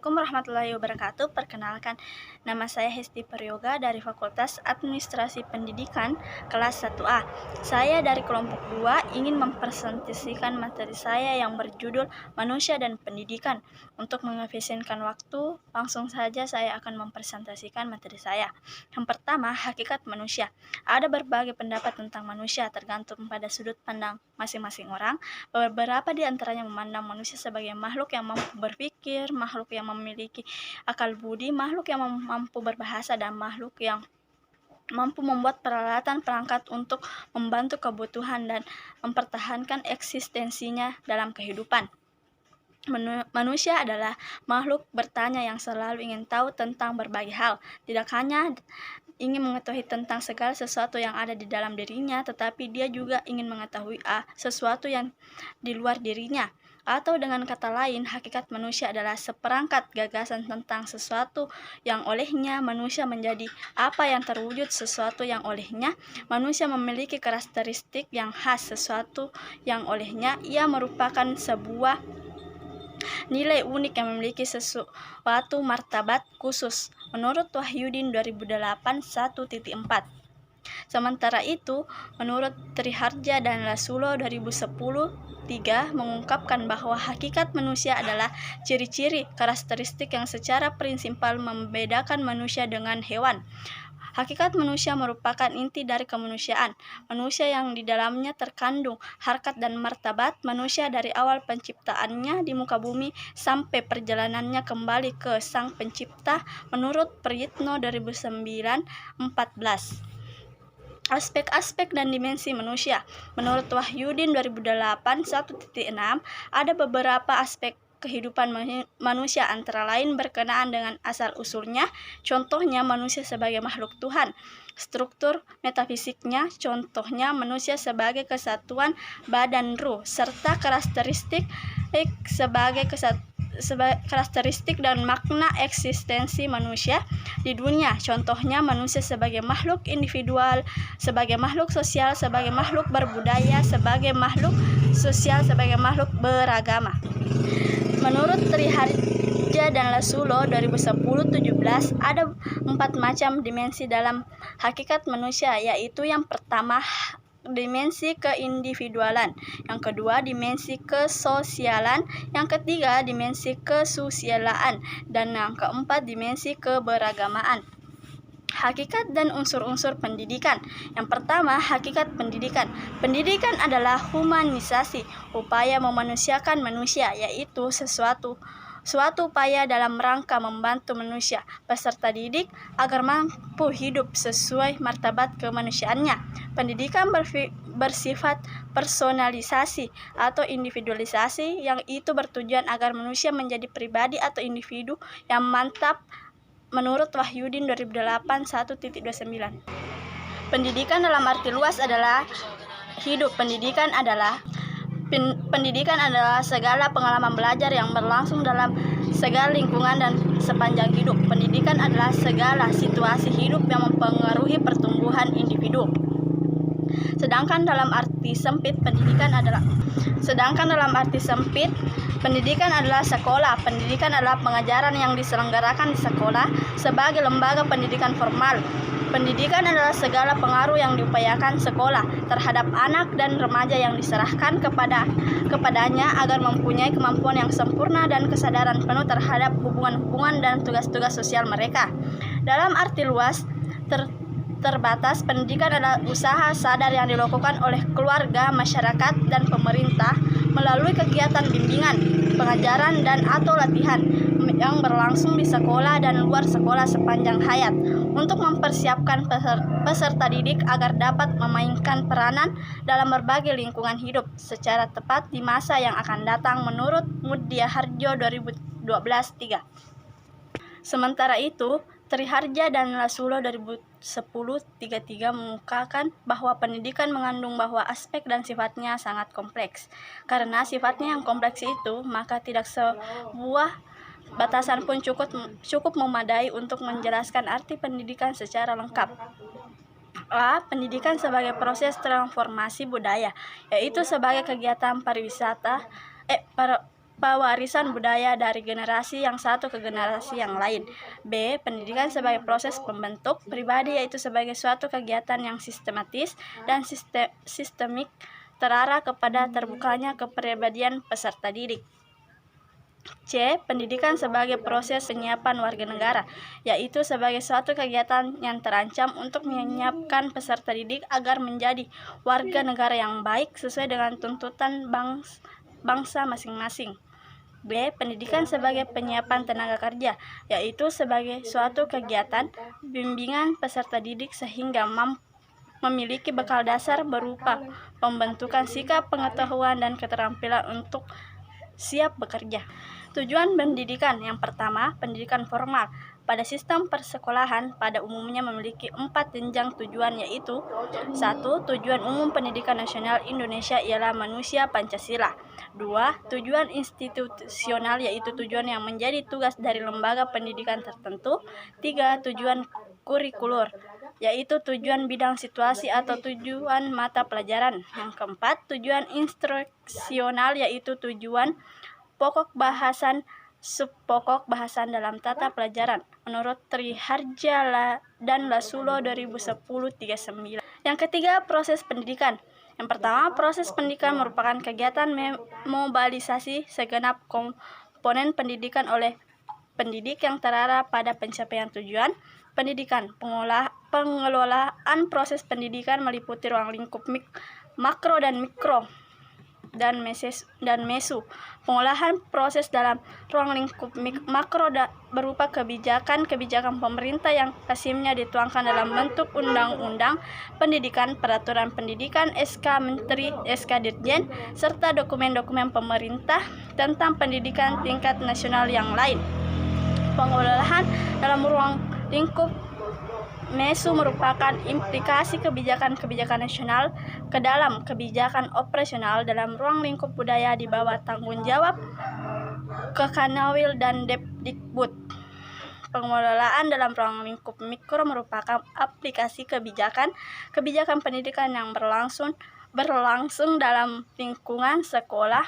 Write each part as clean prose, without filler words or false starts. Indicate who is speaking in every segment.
Speaker 1: Assalamualaikum warahmatullahi wabarakatuh. Perkenalkan, nama saya Hesti Peryoga dari Fakultas Administrasi Pendidikan kelas 1A. Saya dari kelompok 2 ingin mempresentasikan materi saya yang berjudul Manusia dan Pendidikan. Untuk mengefisienkan waktu, langsung saja saya akan mempresentasikan materi saya. Yang pertama, hakikat manusia. Ada berbagai pendapat tentang manusia tergantung pada sudut pandang masing-masing orang. Beberapa di antaranya memandang manusia sebagai makhluk yang mampu berpikir, makhluk yang memiliki akal budi, makhluk yang mampu berbahasa, dan makhluk yang mampu membuat peralatan perangkat untuk membantu kebutuhan dan mempertahankan eksistensinya dalam kehidupan. Manusia adalah makhluk bertanya yang selalu ingin tahu tentang berbagai hal. Tidak hanya ingin mengetahui tentang segala sesuatu yang ada di dalam dirinya, tetapi dia juga ingin mengetahui sesuatu yang di luar dirinya. Atau dengan kata lain, hakikat manusia adalah seperangkat gagasan tentang sesuatu yang olehnya manusia menjadi apa yang terwujud. Sesuatu yang olehnya manusia memiliki karakteristik yang khas. Sesuatu yang olehnya ia merupakan sebuah nilai unik yang memiliki sesuatu martabat khusus. Menurut Wahyudin 2008 1.4. Sementara itu, menurut Triharja dan Lasulo 2010 3 mengungkapkan bahwa hakikat manusia adalah ciri-ciri karakteristik yang secara prinsipal membedakan manusia dengan hewan. Hakikat manusia merupakan inti dari kemanusiaan. Manusia yang di dalamnya terkandung harkat dan martabat manusia dari awal penciptaannya di muka bumi sampai perjalanannya kembali ke Sang Pencipta menurut Priyitno 2009-14. Aspek-aspek dan dimensi manusia. Menurut Wahyudin 2008 1.6, ada beberapa aspek kehidupan manusia, antara lain berkenaan dengan asal-usulnya, contohnya manusia sebagai makhluk Tuhan. Struktur metafisiknya, contohnya manusia sebagai kesatuan badan ruh, serta karakteristik karakteristik dan makna eksistensi manusia di dunia, contohnya manusia sebagai makhluk individual, sebagai makhluk sosial, sebagai makhluk berbudaya, sebagai makhluk sosial, sebagai makhluk beragama. Menurut Triharja dan Lasulo 2010-17, ada 4 macam dimensi dalam hakikat manusia, yaitu yang pertama, dimensi keindividualan, yang kedua dimensi kesosialan, yang ketiga dimensi kesusialaan, dan yang keempat dimensi keberagamaan. Hakikat dan unsur-unsur pendidikan. Yang pertama, hakikat pendidikan. Pendidikan adalah humanisasi, upaya memanusiakan manusia, yaitu suatu upaya dalam rangka membantu manusia peserta didik agar mampu hidup sesuai martabat kemanusiaannya. Pendidikan bersifat personalisasi atau individualisasi, yang itu bertujuan agar manusia menjadi pribadi atau individu yang mantap menurut Wahyudin 2008 1.29. Pendidikan dalam arti luas adalah hidup. Pendidikan adalah segala pengalaman belajar yang berlangsung dalam segala lingkungan dan sepanjang hidup. Pendidikan adalah segala situasi hidup yang mempengaruhi pertumbuhan individu. Sedangkan dalam arti sempit, pendidikan adalah sekolah. Pendidikan adalah pengajaran yang diselenggarakan di sekolah sebagai lembaga pendidikan formal. Pendidikan adalah segala pengaruh yang diupayakan sekolah terhadap anak dan remaja yang diserahkan kepadanya agar mempunyai kemampuan yang sempurna dan kesadaran penuh terhadap hubungan-hubungan dan tugas-tugas sosial mereka. Dalam arti luas terbatas, pendidikan adalah usaha sadar yang dilakukan oleh keluarga, masyarakat, dan pemerintah melalui kegiatan bimbingan, pengajaran, dan atau latihan yang berlangsung di sekolah dan luar sekolah sepanjang hayat untuk mempersiapkan peserta didik agar dapat memainkan peranan dalam berbagai lingkungan hidup secara tepat di masa yang akan datang menurut Mudyarjo 2012-3. Sementara itu, Triharja dan Lasulo 2010-33 mengungkapkan bahwa pendidikan mengandung bahwa aspek dan sifatnya sangat kompleks. Karena sifatnya yang kompleks itu, maka tidak sebuah batasan pun cukup memadai untuk menjelaskan arti pendidikan secara lengkap. Pendidikan sebagai proses transformasi budaya, yaitu sebagai kegiatan pewarisan budaya dari generasi yang satu ke generasi yang lain. B. Pendidikan sebagai proses pembentuk pribadi, yaitu sebagai suatu kegiatan yang sistematis dan sistemik terarah kepada terbukanya kepribadian peserta didik. C. Pendidikan sebagai proses penyiapan warga negara, yaitu sebagai suatu kegiatan yang terancam untuk menyiapkan peserta didik agar menjadi warga negara yang baik sesuai dengan tuntutan bangsa masing-masing. B. Pendidikan sebagai penyiapan tenaga kerja, yaitu sebagai suatu kegiatan bimbingan peserta didik sehingga memiliki bekal dasar berupa pembentukan sikap, pengetahuan, dan keterampilan untuk siap bekerja. Tujuan pendidikan yang pertama, pendidikan formal. Pada sistem persekolahan pada umumnya memiliki 4 jenjang tujuan, yaitu 1. Tujuan umum pendidikan nasional Indonesia ialah manusia Pancasila. 2. Tujuan institusional, yaitu tujuan yang menjadi tugas dari lembaga pendidikan tertentu. 3. Tujuan kurikulur, yaitu tujuan bidang situasi atau tujuan mata pelajaran. Yang keempat, tujuan instruksional, yaitu tujuan pokok bahasan, subpokok bahasan dalam tata pelajaran menurut Triharja dan Lasulo 2010-39. Yang ketiga, proses pendidikan. Yang pertama, proses pendidikan merupakan kegiatan mobilisasi segenap komponen pendidikan oleh pendidik yang terarah pada pencapaian tujuan pendidikan. Pengelolaan proses pendidikan meliputi ruang lingkup makro dan mikro dan mesu. Pengolahan proses dalam ruang lingkup makro berupa kebijakan pemerintah yang lazimnya dituangkan dalam bentuk undang-undang pendidikan, peraturan pendidikan, SK Menteri, SK Dirjen, serta dokumen-dokumen pemerintah tentang pendidikan tingkat nasional yang lain. Pengolahan dalam ruang lingkup mesu merupakan implikasi kebijakan-kebijakan nasional ke dalam kebijakan operasional dalam ruang lingkup budaya di bawah tanggung jawab Kekanawil dan Depdikbud. Pengelolaan dalam ruang lingkup mikro merupakan aplikasi kebijakan pendidikan yang berlangsung dalam lingkungan sekolah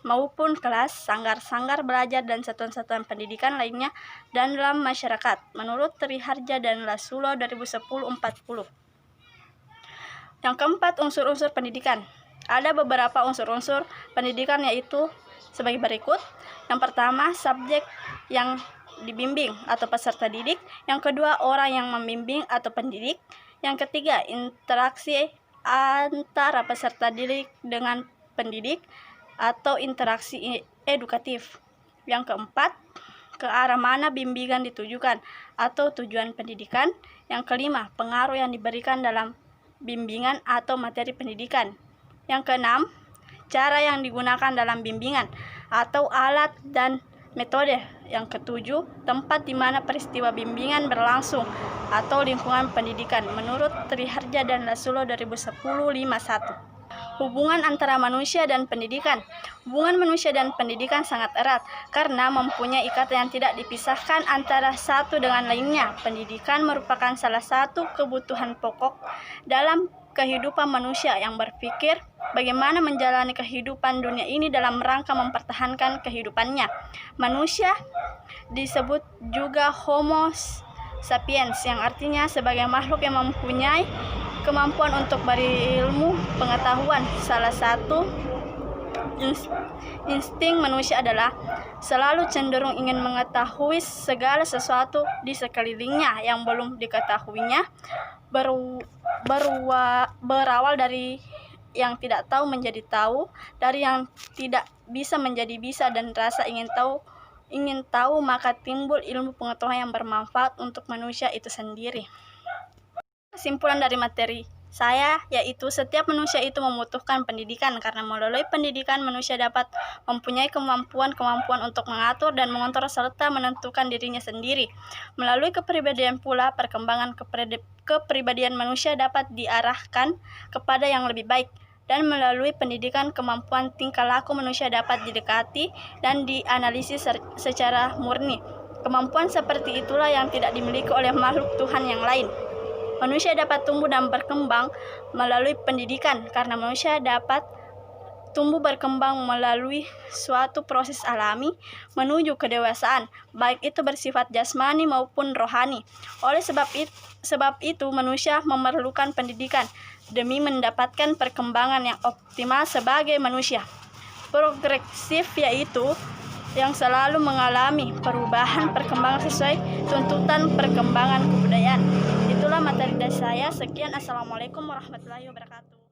Speaker 1: maupun kelas, sanggar belajar, dan satuan-satuan pendidikan lainnya dan dalam masyarakat, menurut Triharja dan Lasulo 2010-40. Yang keempat, unsur-unsur pendidikan. Ada beberapa unsur-unsur pendidikan, yaitu sebagai berikut. Yang pertama, subjek yang dibimbing atau peserta didik. Yang kedua, orang yang membimbing atau pendidik. Yang ketiga, interaksi antara peserta didik dengan pendidik atau interaksi edukatif. Yang keempat, ke arah mana bimbingan ditujukan atau tujuan pendidikan. Yang kelima, pengaruh yang diberikan dalam bimbingan atau materi pendidikan. Yang keenam, cara yang digunakan dalam bimbingan atau alat dan metode. Yang ketujuh, tempat di mana peristiwa bimbingan berlangsung atau lingkungan pendidikan, menurut Triharja dan Lasulo 2010-51. Hubungan antara manusia dan pendidikan. Hubungan manusia dan pendidikan sangat erat karena mempunyai ikatan yang tidak dipisahkan antara satu dengan lainnya. Pendidikan merupakan salah satu kebutuhan pokok dalam kehidupan manusia yang berpikir bagaimana menjalani kehidupan dunia ini dalam rangka mempertahankan kehidupannya. Manusia disebut juga Homo sapiens, yang artinya sebagai makhluk yang mempunyai kemampuan untuk berilmu pengetahuan. Salah satu insting manusia adalah selalu cenderung ingin mengetahui segala sesuatu di sekelilingnya yang belum diketahuinya. Berawal dari yang tidak tahu menjadi tahu, dari yang tidak bisa menjadi bisa, dan rasa ingin tahu, maka timbul ilmu pengetahuan yang bermanfaat untuk manusia itu sendiri. Kesimpulan dari materi saya yaitu setiap manusia itu membutuhkan pendidikan karena melalui pendidikan manusia dapat mempunyai kemampuan untuk mengatur dan mengontrol serta menentukan dirinya sendiri. Melalui kepribadian pula perkembangan kepribadian manusia dapat diarahkan kepada yang lebih baik, dan melalui pendidikan kemampuan tingkah laku manusia dapat didekati dan dianalisis secara murni. Kemampuan seperti itulah yang tidak dimiliki oleh makhluk Tuhan yang lain. Manusia dapat tumbuh dan berkembang melalui pendidikan karena manusia dapat tumbuh berkembang melalui suatu proses alami menuju kedewasaan, baik itu bersifat jasmani maupun rohani. Oleh sebab itu manusia memerlukan pendidikan demi mendapatkan perkembangan yang optimal sebagai manusia progresif, yaitu yang selalu mengalami perubahan perkembangan sesuai tuntutan perkembangan kebudayaan. Itulah materi dari saya. Sekian, assalamualaikum warahmatullahi wabarakatuh.